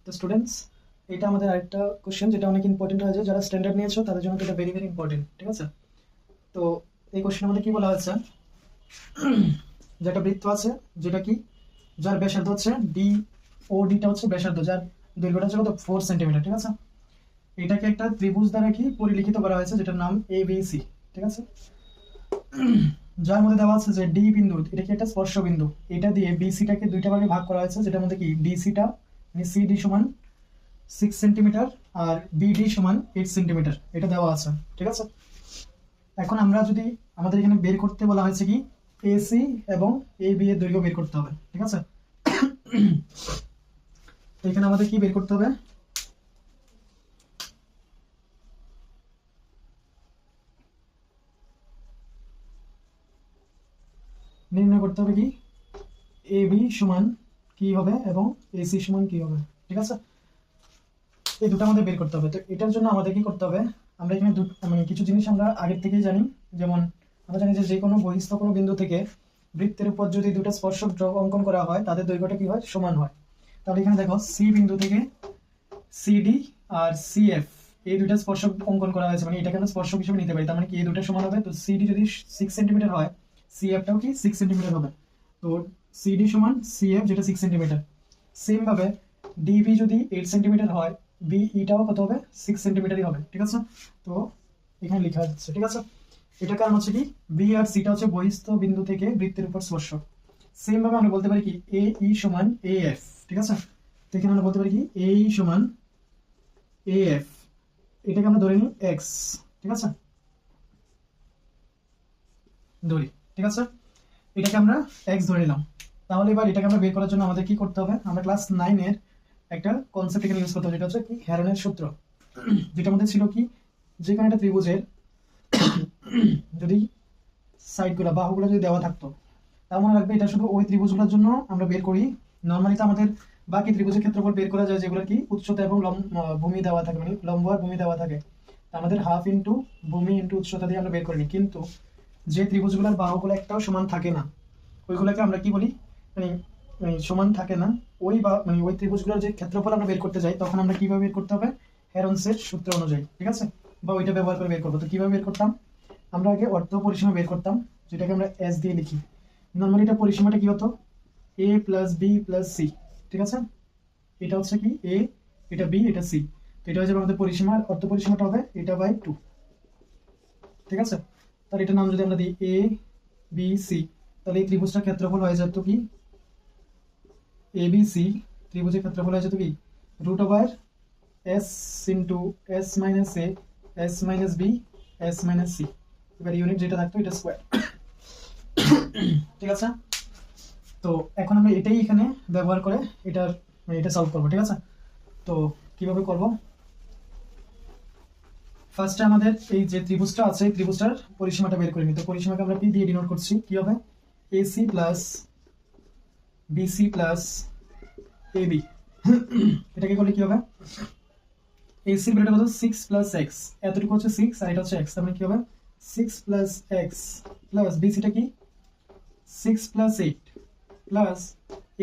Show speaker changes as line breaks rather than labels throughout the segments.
তো স্টুডেন্টস, এটা আমাদের আরেকটা কোশ্চেন যেটা অনেক ইম্পর্টেন্ট হয়ে যায়। যারা স্ট্যান্ডার্ড নিয়েছো তাদের জন্য এটা ভেরি ভেরি ইম্পর্টেন্ট, ঠিক আছে? তো এই কোশ্চেনের মধ্যে কি বলা হচ্ছে, যে একটা বৃত্ত আছে যেটা কি, যার ব্যাসার্ধ হচ্ছে ডি, ও ডিটা হচ্ছে ব্যাসার্ধ, যার দৈর্ঘ্যটা হচ্ছে কত 4 সেন্টিমিটার, ঠিক আছে? এটাকে একটা ত্রিভুজ দ্বারা কি পরিলিখিত করা হয়েছে, যেটার নাম এ বি সি, ঠিক আছে? যার মধ্যে দেওয়া আছে যে ডি বিন্দু, এটা কি একটা স্পর্শ বিন্দু, এটা দিয়ে বিসিটাকে দুইটা ভাগে ভাগ করা হয়েছে, যেটার মধ্যে কি ডিসিটা মানে সিডি সমান 6 সেন্টিমিটার আর বিডি সমান 8 সেন্টিমিটার, এটা দেওয়া আছে, ঠিক আছে? এখন আমরা যদি আমাদের এখানে বের করতে বলা হয়েছে কি এসি এবং এ বি এর দৈর্ঘ্য বের করতে হবে, ঠিক আছে? তো এখানে আমাদের কি বের করতে হবে, নির্ণয় করতে হবে কি এ বি সমান কি হবে এবং এসি সমান কি হবে, ঠিক আছে? এই দুটো আমাদের বের করতে হবে। তো এটার জন্য আমাদের কি করতে হবে, আমরা এখানে মানে কিছু জিনিস আমরা আগের থেকেই জানি। যেমন আমরা জানি যে কোনো বহিস্থ কোনো বিন্দু থেকে বৃত্তের উপর যদি দুটো স্পর্শক ড্রপ অঙ্কন করা হয়, তাদের দৈর্ঘ্যটা কি হয়, সমান হয়। তাহলে এখানে দেখো সি বিন্দু থেকে সিডি আর সিএফ এই দুইটা স্পর্শক অঙ্কন করা হয়েছে, মানে এটাকে আমরা স্পর্শক হিসেবে নিতে পারি। তার মানে কি এই দুটো সমান হবে। তো সিডি যদি 6 সেন্টিমিটার হয়, সিএফটাও কি 6 সেন্টিমিটার হবে। তো সিডি সমান সিএফ, যেটা 6 সেন্টিমিটার। সেম ভাবে ডিবি যদি 8 সেন্টিমিটার হয়, বিইটাও কত হবে, 6 সেন্টিমিটারই হবে, ঠিক আছে? তো এখানে লেখা যাচ্ছে, ঠিক আছে? এটা কারণ হচ্ছে কি বি আর সিটা হচ্ছে বহিস্থ বিন্দু থেকে বৃত্তের উপর স্পর্শক। সেম ভাবে আমরা বলতে পারি কি এ ই সমান এ এফ, ঠিক আছে? তো এখানে আমরা বলতে পারি কি এ ই সমান এ এফ, এটাকে আমরা ধরে নিই এক্স, ঠিক আছে? ধরি, ঠিক আছে? এটাকে আমরা এক্স ধরে নিলাম। তাহলে এবার এটাকে আমরা বের করার জন্য আমাদের কি করতে হবে, আমরা ক্লাস 9-এর একটা কনসেপ্ট এখানে ইউজ করতে হবে, যেটা হচ্ছে কি হ্যারনের সূত্র। যেটা মধ্যে ছিল কি, যে কোনো একটা ত্রিভুজের যদি সাইডগুলো বাহুগুলো যদি দেওয়া থাকতো, তার মনে রাখবে এটা শুধু ওই ত্রিভুজগুলোর জন্য আমরা বের করি। নর্মালি তো আমাদের বাকি ত্রিভুজের ক্ষেত্রফল বের করা যায় যেগুলো কি উচ্চতা এবং ভূমি দেওয়া থাকে, মানে লম্ব আর ভূমি দেওয়া থাকে। আমাদের হাফ ইন্টু ভূমি ইন্টু উচ্চতা দিয়ে আমরা বের করিনি। কিন্তু যে ত্রিভুজগুলোর বাহুগুলো একটাও সমান থাকে না, ওইগুলোকে আমরা কি বলি, মানে সমান থাকে না, ওই বা মানে ওই ত্রিভুজগুলোর যে ক্ষেত্রফল আমরা বের করতে যাই, তখন আমরা কিভাবে বের করতে হবে, হেরনসের সূত্র অনুযায়ী, ঠিক আছে? বা ওইটা ব্যবহার করে বের করবো। তো কিভাবে বের করতাম, আমরা আগে অর্ধ পরিসীমা বের করতাম, যেটাকে আমরা এস দিয়ে লিখি। নর্মালি এটা পরিসীমাটা কি হতো, এ প্লাস বি প্লাস সি, ঠিক আছে? এটা হচ্ছে কি এ, এটা বি, এটা সি। তো এটা হয়ে যাবে আমাদের পরিসীমা, আর অর্ধ পরিসীমাটা হবে এটা বাই 2, ঠিক আছে? তাহলে এটার নাম যদি আমরা দিই এ বি সি, তাহলে এই ত্রিভুজটার ক্ষেত্রফল হয়ে যেত কি এ বি সি, ত্রিভুজের ক্ষেত্রফল হয়ে যেত কি root over S into S minus A, S minus B, S minus C. এবার ইউনিট যেটা থাকতো এটা স্কোয়ার, ঠিক আছে? তো এখন আমরা এটাই এখানে ব্যবহার করে এটা সলভ করবো, ঠিক আছে? তো কিভাবে করব, ফার্স্টে আমাদের এই যে ত্রিভুজটা আছে, এই ত্রিভুজটার পরিসীমাটা বের করে নিই। তো পরিসীমাকে আমরা পি দিয়ে ডিনোট করছি। কি হবে, AC plus BC plus AB. এটাকে করলে কি হবে, এসি এর ভ্যালুটা কত, 6 প্লাস এক্স, এতটুকু হচ্ছে 6 আর এটা হচ্ছে এক্স, তার মানে কি হবে 6 প্লাস এক্স প্লাস বিসিটা কি 6 প্লাস 8 প্লাস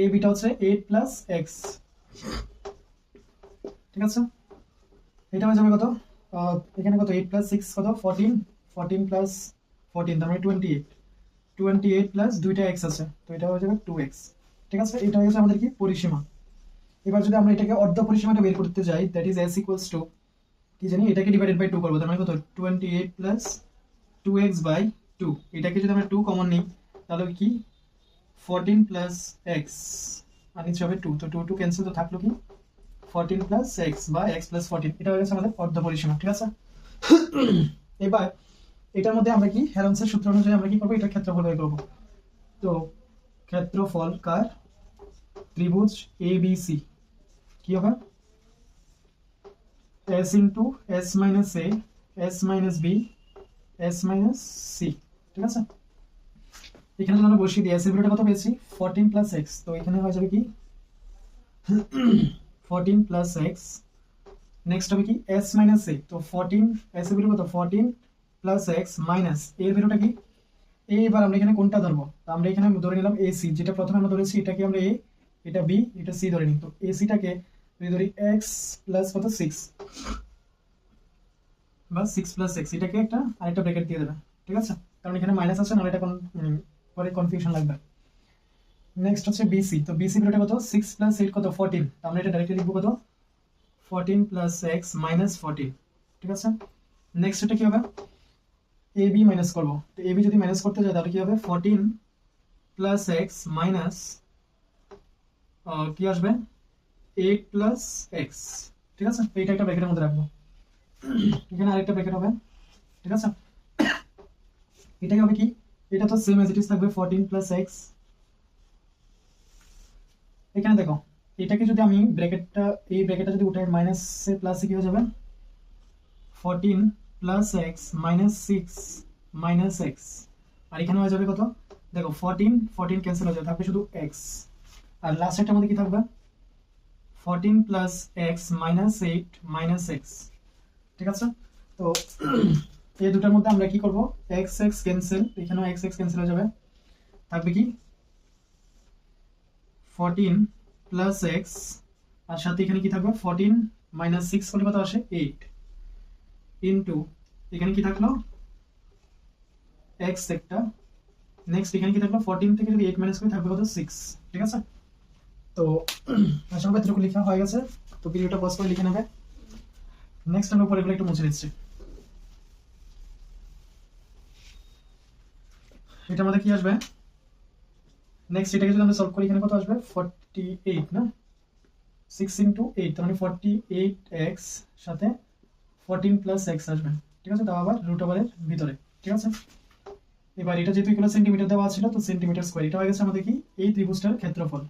এবিটা হচ্ছে 8 প্লাস এক্স, ঠিক আছে? এটা হয়ে যাবে কত, এখানে কত 8 প্লাস 6 কত 14, 14 প্লাস 14 তার মানে 28, 28 প্লাস দুইটা এক্স আছে, তো এটা হয়ে যাবে 2x, ঠিক আছে? এটা হচ্ছে আমাদের কি পরিসীমা। এবার যদি আমরা এটাকে অর্ধ পরিসীমাটা বের করতে যাই, that is s equals to কি জানি, এটাকে ডিভাইডেড বাই 2 করব, তার মানে কত 28 প্লাস 2x বাই 2। এটাকে যদি আমরা 2 কমন নিই, তাহলে কি 14 প্লাস x আর নিচে হবে 2, তো 2 2 ক্যান্সেল, তো থাকলো কি 14 প্লাস x বা x প্লাস 14। এটা হয়ে গেছে আমাদের অর্ধ পরিসীমা, ঠিক আছে? এবার এটার মধ্যে আমরা কি হেরনসের সূত্র অনুযায়ী আমরা কি করবো, এটা ক্ষেত্রফল বের করবো। তো ক্ষেত্রফল কার, ত্রিভুজ এ বি সি, কি হবে s into S minus A, S minus B, S minus C, ঠিক আছে? এখানে যদি আমরা বসিয়ে দিই, s এর ভ্যালুটা কত পেয়েছি 14 প্লাস এক্স, তো এখানে হয়ে যাবে কি 14 প্লাস এক্স। নেক্সট হবে কি s মাইনাস এ, তো 14, s এর ভ্যালু কত 14 প্লাস এক্স মাইনাস এর ভ্যালুটা কি, এবার আমরা এখানে কোনটা ধরবো, তো আমরা এখানে ধরে নিলাম এসি, যেটা প্রথমে আমরা ধরেছি এটাকে আমরা এ, এটা বি, এটা সি ধরে নিই। তো এসিটাকে যদি ধরি এক্স প্লাস কত 6 বা 6 + x, এটাকে একটা আরেকটা ব্র্যাকেট দিয়ে দেবে, ঠিক আছে, কারণ এখানে মাইনাস আছে, নাহলে এটা পরে কনফিউশন লাগবে। নেক্সট হচ্ছে বিসি। তো বিসি বেরোটা কত 6 + 8 কত 14, তো আমরা এটা ডাইরেক্টলি লিখবো কত 14 + x - 14, ঠিক আছে। নেক্সট এটা কি হবে, এবি মাইনাস করবো। তো এবি যদি মাইনাস করতে যায় তাহলে কি হবে 14 + x মাইনাস কি আসবে 8 + x, ঠিক আছে। তো এটা একটা ব্র্যাকেটের মধ্যে রাখবো, এখানে আরেকটা ব্র্যাকেট হবে, ঠিক আছে। এটাই হবে কি, এটা তো সেম এজ ইট ইজ থাকবে 14 + x। এখানে দেখো এটাকে যদি আমি ব্র্যাকেটটা, এই ব্র্যাকেটটা যদি উঠাই মাইনাসে প্লাসে কি হয়ে যাবে 14 + x - 6 - x, আর এখানে হয়ে যাবে কত, দেখো 14 14 ক্যান্সেল হয়ে যাবে, থাকবে শুধু x, আর লাস্ট একটা মধ্যে কি থাকবে 14 + x - 8 - x, ঠিক আছে। তো এই দুটার মধ্যে আমরা কি করব, x x ক্যান্সেল, এখানেও x x ক্যান্সেল হয়ে যাবে, থাকবে কি 14 + x, আর সাথে এখানে কি থাকবে 14 - 6 করলে কত আসে 8 ইনটু এখানে কি থাকলো x একটা, নেক্সট এখানে কি থাকলো 14 থেকে যদি 8 মাইনাস করি থাকবে কত 6, ঠিক আছে। তো আশা করি এতটুকু লেখা হয়ে গেছে। তো ভিডিওটা পজ করে লিখে নেবে। নেক্সট আমরা পরে একটু মুছে দিচ্ছি। এটা আমাদের কি আসবে নেক্সট, এটাকে যদি আমরা সলভ করি এখানে কত আসবে 48 না, 6 × 8 তার মানে 48x সাথে 14 + x আসবে, ঠিক আছে, তাও আবার √এর ভিতরে, ঠিক আছে। এবার এটা যেহেতু এগুলো সেন্টিমিটার দেওয়া ছিল, তো সেন্টিমিটার স্কয়ার, এটা হয়ে গেছে আমাদের কি এই ত্রিভুজটার ক্ষেত্রফল।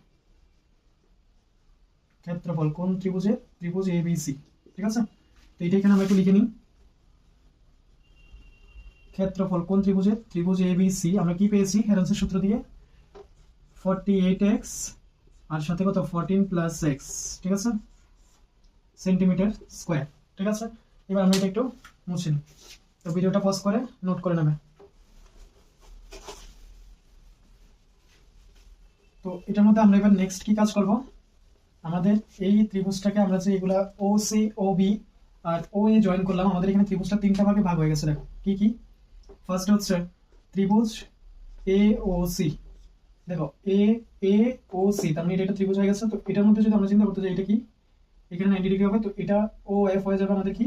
ক্ষেত্রফল কোন ত্রিভুজের, ত্রিভুজ এবিসি, ঠিক আছে। তো এটা এখানে আমরা একটু লিখে নিই, ক্ষেত্রফল কোন ত্রিভুজের, ত্রিভুজ এবিসি। আমরা কি পেয়েছি হেরনসের সূত্র দিয়ে 48x আর সাথে কত 14 + x, ঠিক আছে, সেন্টিমিটার স্কয়ার, ঠিক আছে। এবার আমরা এটা একটু মুছে নিই। তো ভিডিওটা পজ করে নোট করে নেবে। তো এটার মধ্যে আমরা এবার নেক্সট কি কাজ করব, আমাদের এই ত্রিভুজটাকে আমরা যে এগুলা ও সি ও বি আর ও এ জয়েন করলাম, আমাদের এখানে ত্রিভুজটা তিনটা ভাগে ভাগ হয়ে গেছে। দেখো কি কি, ফার্স্ট হচ্ছে ত্রিভুজ এ ও সি, দেখো এ এ ও সি, তার মানে এটা একটা ত্রিভুজ হয়ে গেছে। তো এটার মধ্যে যদি আমরা চিন্তা করতে যাই এটা কি, এখানে 90 ডিগ্রি হবে, তো এটা ও এফ হয়ে যাবে আমাদের কি,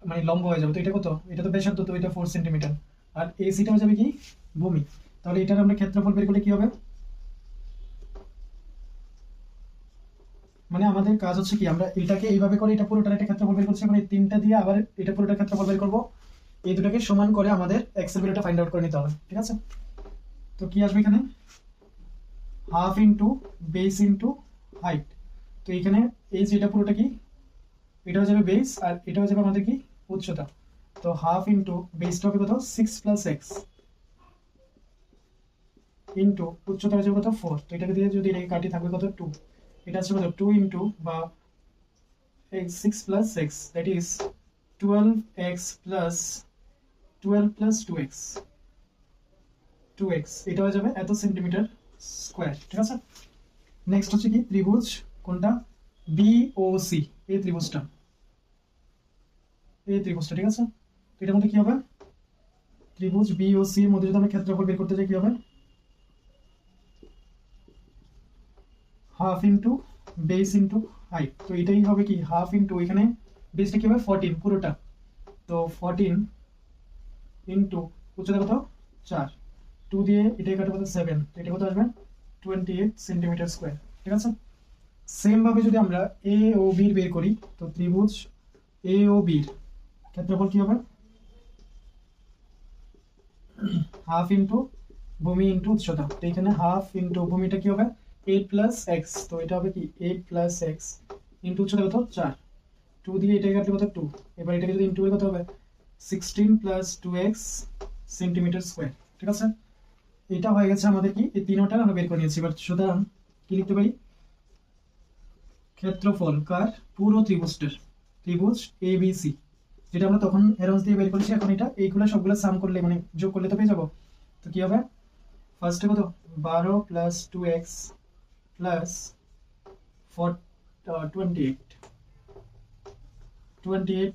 মানে লম্ব হয়ে যাবে। তো এটা কত, এটা তো ব্যাসার্ধ, তো এটা 4 সেন্টিমিটার, আর এসিটা হয়ে যাবে কি ভূমি। তাহলে এটার আমরা ক্ষেত্রফল বের করলে কি হবে, মানে আমাদের কাজ হচ্ছে কি, আমরা এটাকে এইভাবে করে এটা পুরোটার একটা ক্ষেত্রফল বের করছি, মানে তিনটা দিয়ে আবার এটা পুরোটার ক্ষেত্রফল বের করব, এই দুটাকে সমান করে আমাদের এক্স এর ভ্যালুটা ফাইন্ড আউট করে নিতে হবে, ঠিক আছে। তো কি আসবে এখানে half into base into height. তো এখানে এই যে এটা পুরোটা কি, এটা হয়ে যাবে বেস আর এটা হয়ে যাবে আমাদের কি উচ্চতা। তো হাফ ইনটু বেসটা হবে কত 6 + x ইনটু উচ্চতা হয়ে যাবে কত 4। তো এটাকে দিয়ে যদি এটাকে কাটি থাকবে কত 2, এটা হচ্ছে কত 2 ইনটু বা 6 + x, that is 12x plus 12 plus 2x, 2x এটা হয়ে যাবে এত সেন্টিমিটার স্কয়ার, ঠিক আছে। নেক্সট হচ্ছে কি ত্রিভুজ কোনটা বিওসি, এই ত্রিভুজটা, এই ত্রিভুজটা, ঠিক আছে। তো এটার মধ্যে কি হবে, ত্রিভুজ বিওসি এর মধ্যে যদি আমরা ক্ষেত্রফল বের করতে যাই কি হবে half into base into height. তো এটাই হবে কি হাফ ইনটু, এখানে বেসটা কি হবে 14 পুরোটা, তো 14 ইনটু উচ্চতা কত 4, 2 দিয়ে এটা কাটবে কত 7, এটা কত আসবে 28 সেন্টিমিটার স্কয়ার, ঠিক আছে। সেম ভাবে যদি আমরা এ ও বি বের করি, তো ত্রিভুজ এ ও বি ক্ষেত্রফল কি হবে হাফ ইনটু ভূমি ইনটু উচ্চতা। তো এখানে হাফ ইনটু ভূমিটা কি হবে 8 + x, তো এটা হবে কি 8 + x ইনটু উচ্চতা কত 4, 2 দিয়ে এটা কাটলে কত 2, এবার এটাকে যদি ইনটু কত হবে 16 + 2x সেন্টিমিটার স্কয়ার, ঠিক আছে। এটা হয়ে গেছে আমাদের কি এই তিনটা আমরা বের করে নিয়েছি। এবার সুতরাং কি লিখতে পারি, ক্ষেত্রফল কার পুরো ত্রিভুজটার, ত্রিভুজ এবিসি, যেটা আমরা তখন অ্যারোস দিয়ে বের করেছি, এখন এটা এইগুলো সবগুলো সাম করলে মানে যোগ করলে তো পেয়ে যাবো। তো কি হবে ফার্স্টে কত 12 + 2x plus 28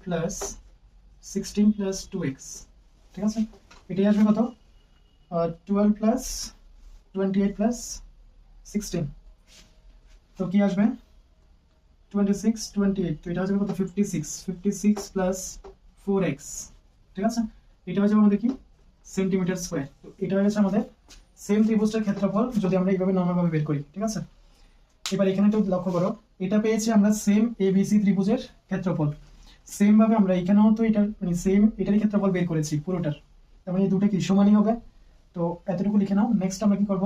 plus 16 plus 2x, ঠিক আছে? এটাই আসবে কত? 12 প্লাস 28 প্লাস 16, তো কি আসবে 26 28, তো এটা হচ্ছে কত 56 প্লাস 4x, ঠিক আছে? এটা হচ্ছে আমাদের কি সেন্টিমিটার স্কয়ার। তো এটা হচ্ছে আমাদের সেম ত্রিভুজটার ক্ষেত্রফল যদি আমরা এইভাবে নরমাল ভাবে বের করি, ঠিক আছে? এবার এখানে একটু লক্ষ্য করো, এটা পেয়েছি আমরা সেম এবিসি ত্রিভুজের ক্ষেত্রফল, সেম ভাবে আমরা এখানেও তো এটা মানে সেম এটারই ক্ষেত্রফল বের করেছি পুরোটার, তার মানে এই দুটো কি সমানই হবে। তো এতটুকু লিখে নাও। নেক্সট আমরা কি করব,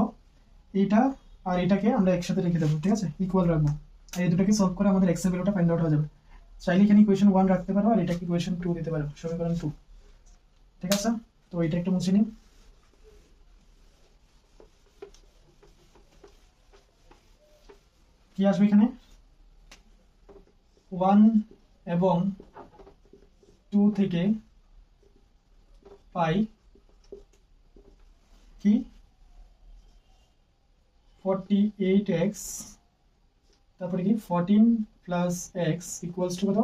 এইটা আর এটাকে আমরা একসাথে রেখে দেবো, ঠিক আছে? ইকুয়াল রাখবো, আর এই দুটোকে সলভ করে আমাদের এক্স এর ভ্যালুটা ফাইন্ড আউট হয়ে যাবে। চাইলে এখানে ইকুয়েশন 1 রাখতে পারো আর এটাকে ইকুয়েশন 2 দিতে পারো, সমীকরণ 2, ঠিক আছে? তো এটা একটু মুছে নিই। কি আসবে এখানে 1 এবং 2 থেকে পাই কি 48x, তারপরে কি 14 প্লাস x ইকুয়ালস টু কত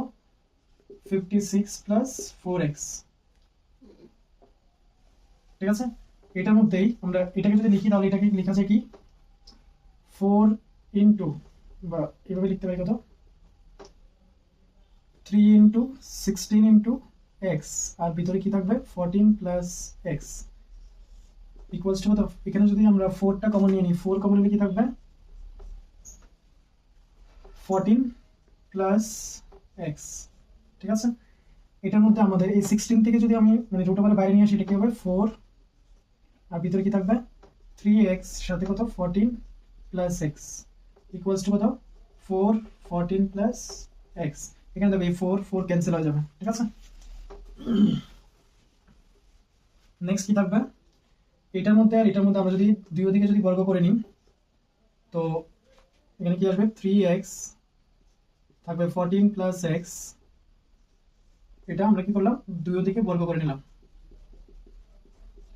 56 প্লাস 4x, ঠিক আছে? এটার মধ্যেই আমরা এটাকে যদি লিখি তাহলে এটাকে লেখা যায় কি 4 ইন্টু, বা এভাবে লিখতে পারি কত 3 ইন্টু 16 ইন্টু এক্স, আর ভিতরে কি থাকবে 14 প্লাস এক্স ইকুয়ালস টু কত, এখানে যদি আমরা 4টা কমন নিয়ে নিই, 4 কমন নিলে কি থাকবে 14 প্লাস এক্স, ঠিক আছে? এটার মধ্যে আমাদের এই 16 থেকে যদি আমি মানে রুট ওভার বাইরে নিয়ে আসি, এটা কি হবে 4, আর ভিতরে কি থাকবে 3x সাথে কত 14 প্লাস এক্স ইকুয়ালস টু কত 4 14 প্লাস এক্স। এখানে দেখো এই 4 4 ক্যান্সেল হয়ে যাবে, ঠিক আছে? নেক্সট কি থাকবে এটার মধ্যে আর এটার মধ্যে আমরা যদি দুই দিকে যদি বর্গ করে নিই, তো এখানে কি আসবে 3x থাকবে 14 প্লাস এক্স, এটা আমরা কি করলাম দুই দিকে বর্গ করে নিলাম,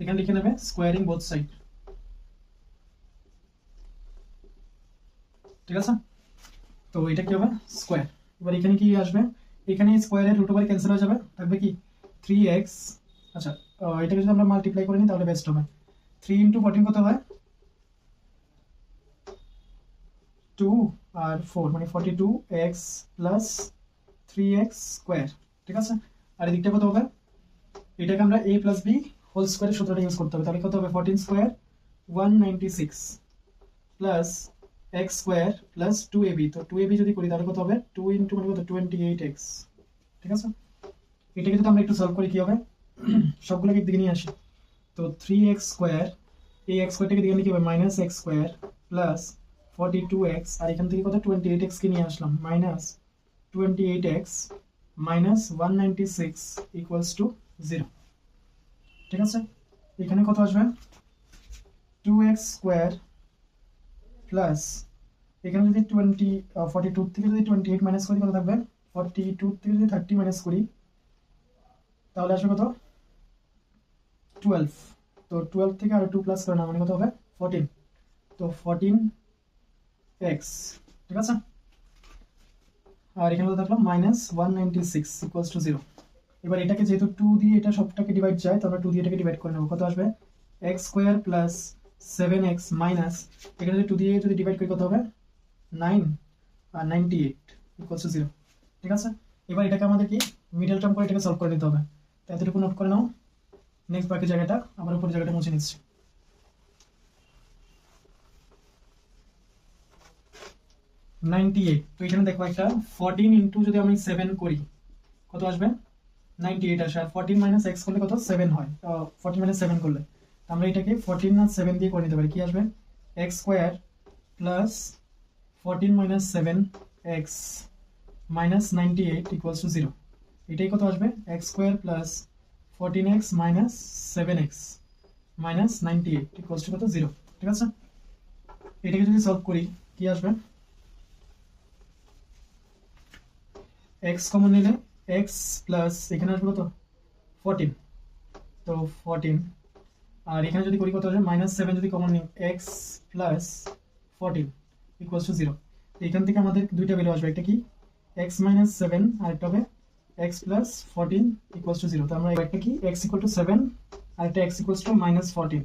এখানে লিখে নেবে স্কোয়ারিং বোথ সাইড, ঠিক আছে? তো এটা কি হবে স্কোয়ার। এবার এখানে কি আসবে, এখানে স্কোয়ারের রুট ওভার ক্যান্সেল হয়ে যাবে, থাকবে কি 3x, আচ্ছা এটাকে যদি আমরা মাল্টিপ্লাই করে নিই তাহলে বেস্ট হবে। 3 ইন্টু 14 কত হয় 2 আর 4 মানে 42x প্লাস 3x স্কোয়ার, ঠিক আছে? আর এদিকটা কত হবে, এটাকে আমরা a প্লাস b হোল স্কোয়ারের সূত্রটা ইউজ করতে হবে, তাহলে কত হবে 14 square 196 plus x square plus 2ab, তো 2ab যদি করি তাহলে কত হবে 2 ইন্টু মানে কত 28x, ঠিক আছে? এটাকে যদি আমরা একটু সলভ করি কি হবে সবগুলোকে দিকে নিয়ে আসি, তো 3x স্কোয়ার এই x স্কোয়ারটাকে দিকে নিয়ে কি হবে minus x square plus 42x, আর এখান থেকে কত 28x কে নিয়ে আসলাম minus 28x minus 196 equals to 0, ঠিক আছে? এখানে কত আসবে 2x স্কোয়ার প্লাস এখানে যদি 42 থেকে যদি 28 মাইনাস করি কত থাকবে 42 থেকে যদি 30 মাইনাস করি তাহলে আসবে কত 12, তো 12 থেকে আর 2 প্লাস করে না মানে কত হবে 14, তো 14x, ঠিক আছে? আর এখানে কত থাকলো মাইনাস 196 ইকুয়ালস টু 0। এবার এটাকে যেহেতু 2 দিয়ে এটা সবটাকে ডিভাইড যায়, তো আমরা 2 দিয়ে এটাকে ডিভাইড করে নেব, কত আসবে x square plus 7x minus এখানে যদি 2 দিয়ে যদি ডিভাইড করি কত হবে 9 আর 98 ইকুয়ালস টু 0, ঠিক আছে? এবার এটাকে আমাদের কি মিডল টার্ম করে এটাকে সলভ করে নিতে হবে, তো এতটুকু নোট করে নাও। নেক্সট বাকি জায়গাটা আবার উপরে জায়গাটা মুছে নিচ্ছি। 98, তো এখানে দেখো একটা 14 ইন্টু যদি আমি 7 করি কত আসবে 98 আসে, আর 14 মাইনাস এক্স করলে কত 7 হয়, 14 মাইনাস 7 করলে আমরা এটাকে 14 না 7 দিয়ে করে নিতে পারি, কি আসবে x square plus 14 minus 7 x minus 98 equals to 0, এটাই কত আসবে x square plus 14x minus 7x minus 98 equals to কত 0, ঠিক আছে? এটাকে যদি সলভ করি কি আসবে x কমন নিলে x প্লাস এখানে আসবে কত 14, তো 14, আর এখানে যদি করি কত আসবে মাইনাস 7 যদি কমন নিই x প্লাস 14, ইকুয়ালস টু 0। এখান থেকে আমাদের দুইটা ভ্যালু আসবে, একটা কি x মাইনাস 7 আর একটা হবে x প্লাস 14 ইকুয়ালস টু 0। তো আমরা একটা কি x ইকুয়াল টু 7 আর একটা x ইকুয়ালস টু মাইনাস 14।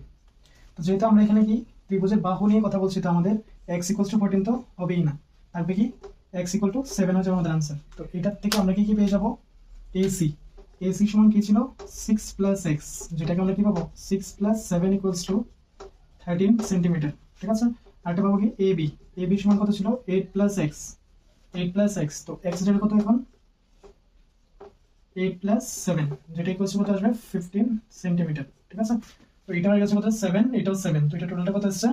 তো যেহেতু আমরা এখানে কি ত্রিভুজের বাহু নিয়ে কথা বলছি, তো আমাদের x ইকুয়ালস টু 14 তো হবেই না, থাকবে কি x ইকুয়াল টু 7 হচ্ছে আমাদের আনসার। তো এটার থেকে আমরা কি কি পেয়ে যাব, AC সমান কি ছিল 6 প্লাস x, যেটাকে আমরা কি পাবো 6 প্লাস 7 ইকুয়ালস টু 13 সেন্টিমিটার। ঠিক আছে, আরেকটা পাবো কি AB সমান কত ছিল 8 প্লাস x, তো x এর কত এখন 8 প্লাস 7, যেটা ইকুয়ালস টু কত আসবে 15 সেন্টিমিটার। ঠিক আছে, তো এটা হয়ে গেছে কত 7, এটাও 7, তো এটা টোটালটা কত আসছে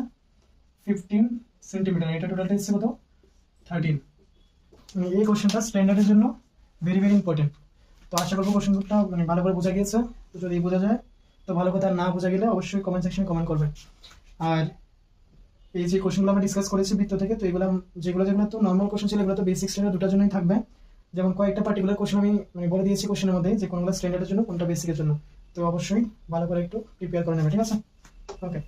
15 সেন্টিমিটার, এটা টোটালটা এসেছে কত 13। এই কোশ্চেনটা স্ট্যান্ডার্ডের জন্য ভেরি ভেরি ইম্পর্টেন্ট। তো আশা করবো কোশ্চেনটা মানে ভালো করে বোঝা গিয়েছে। তো যদি বোঝা যায় তো ভালো, কথা না বোঝা গেলে অবশ্যই কমেন্ট সেকশনে কমেন্ট করবেন। আর এই যে কোশ্চেনগুলো আমরা ডিসকাস করেছি বৃত্ত থেকে, তো এগুলো যেগুলো তো নর্মাল কোশ্চেন ছিল, এগুলো তো বেসিক স্ট্যান্ডার্ড দুটার জন্যই থাকবে। যেমন কয়েকটা পার্টিকুলার কোশ্চেন আমি মানে বলে দিয়েছি কোশ্চেনের মধ্যে যে কোনগুলো স্ট্যান্ডার্ডের জন্য, কোনটা বেসিকের জন্য। তো অবশ্যই ভালো করে একটু প্রিপেয়ার করে নেবে। ঠিক আছে, ওকে।